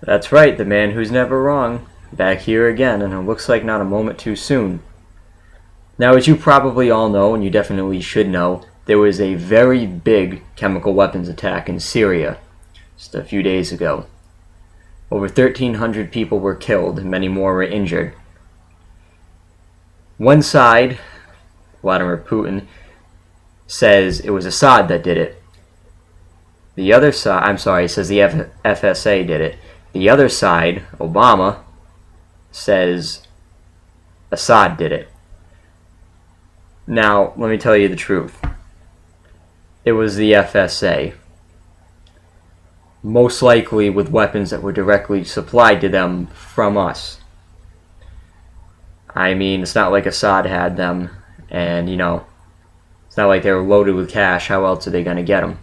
That's right, the man who's never wrong. Back here again, and it looks like not a moment too soon. Now, as you probably all know, and you definitely should know, there was a very big chemical weapons attack in Syria just a few days ago. Over 1,300 people were killed, and many more were injured. One side, Vladimir Putin, says it was Assad that did it. The other side, says the FSA did it. The other side, Obama, says Assad did it. Now, let me tell you the truth. It was the FSA. Most likely with weapons that were directly supplied to them from us. I mean, it's not like Assad had them, and, it's not like they were loaded with cash. How else are they going to get them?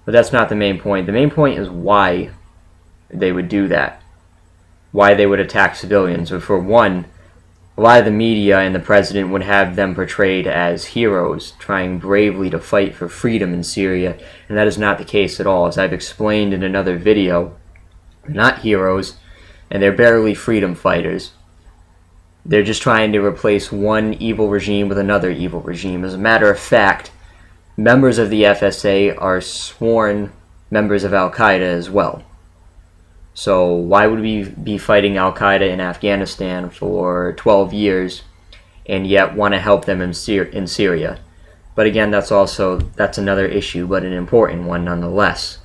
But that's not the main point. The main point is why they would do that. Why they would attack civilians. For one, a lot of the media and the president would have them portrayed as heroes, trying bravely to fight for freedom in Syria, and that is not the case at all. As I've explained in another video, they're not heroes, and they're barely freedom fighters. They're just trying to replace one evil regime with another evil regime. As a matter of fact, members of the FSA are sworn members of Al-Qaeda as well. So why would we be fighting Al-Qaeda in Afghanistan for 12 years and yet want to help them in Syria? But again, that's another issue, but an important one nonetheless.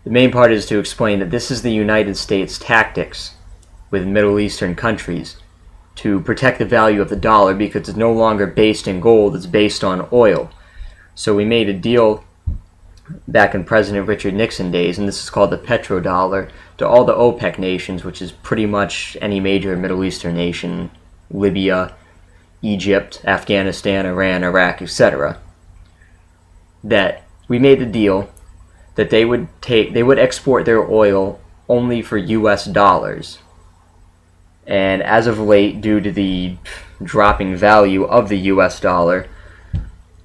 The main part is to explain that this is the United States tactics with Middle Eastern countries to protect the value of the dollar, because it's no longer based in gold, it's based on oil. So we made a deal back in President Richard Nixon days, and this is called the petrodollar, to all the OPEC nations, which is pretty much any major Middle Eastern nation, Libya, Egypt, Afghanistan, Iran, Iraq, etc. That we made the deal that they would export their oil only for US dollars. And as of late, due to the dropping value of the US dollar,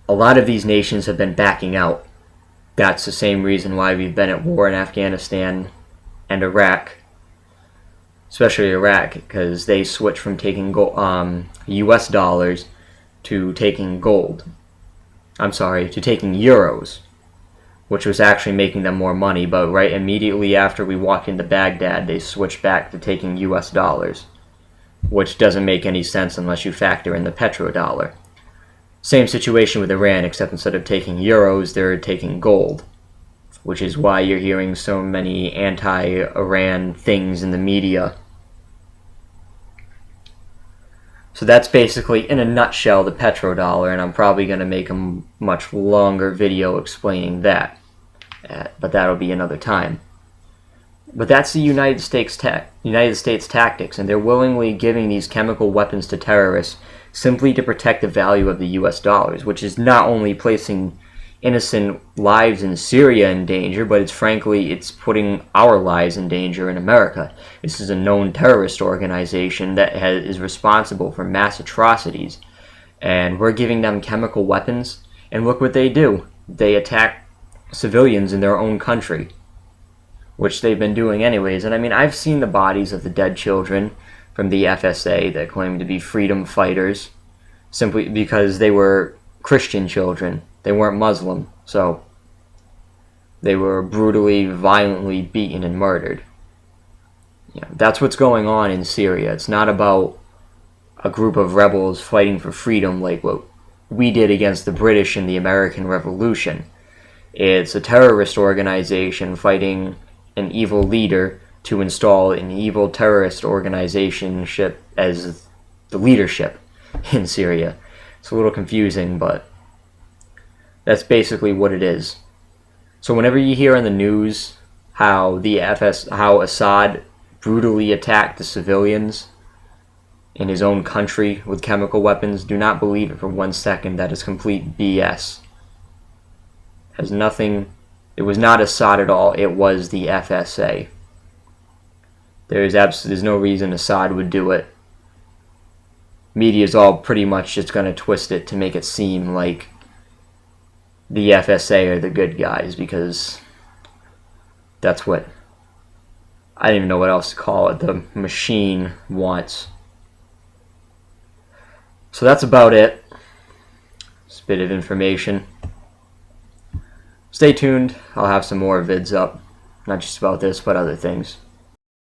a lot of these nations have been backing out. That's the same reason why we've been at war in Afghanistan and Iraq, especially Iraq, because they switched from taking US dollars to taking to taking euros, which was actually making them more money. But right immediately after we walked into Baghdad, they switched back to taking US dollars, which doesn't make any sense unless you factor in the petrodollar. Same situation with Iran, except instead of taking euros, they're taking gold, which is why you're hearing so many anti-Iran things in the media. So that's basically, in a nutshell, the petrodollar, and I'm probably going to make a much longer video explaining that, but that'll be another time. But that's the United States tactics, and they're willingly giving these chemical weapons to terrorists simply to protect the value of the US dollars, which is not only placing innocent lives in Syria in danger, but it's putting our lives in danger in America. This is a known terrorist organization that is responsible for mass atrocities, and we're giving them chemical weapons, and look what they do. They attack civilians in their own country, which they've been doing anyways. And I mean, I've seen the bodies of the dead children from the FSA that claim to be freedom fighters simply because they were Christian children. They weren't Muslim, so they were brutally, violently beaten and murdered. That's what's going on in Syria. It's not about a group of rebels fighting for freedom like what we did against the British in the American Revolution. It's a terrorist organization fighting an evil leader to install an evil terrorist organization as the leadership in Syria. It's a little confusing, but that's basically what it is. So whenever you hear in the news how Assad brutally attacked the civilians in his own country with chemical weapons, do not believe it for 1 second. That is complete BS. It was not Assad at all. It was the FSA. There's no reason Assad would do it. Media's all pretty much just going to twist it to make it seem like the FSA are the good guys, because that's what, I don't even know what else to call it, the machine wants. So that's about it. Just a bit of information. Stay tuned. I'll have some more vids up, not just about this, but other things.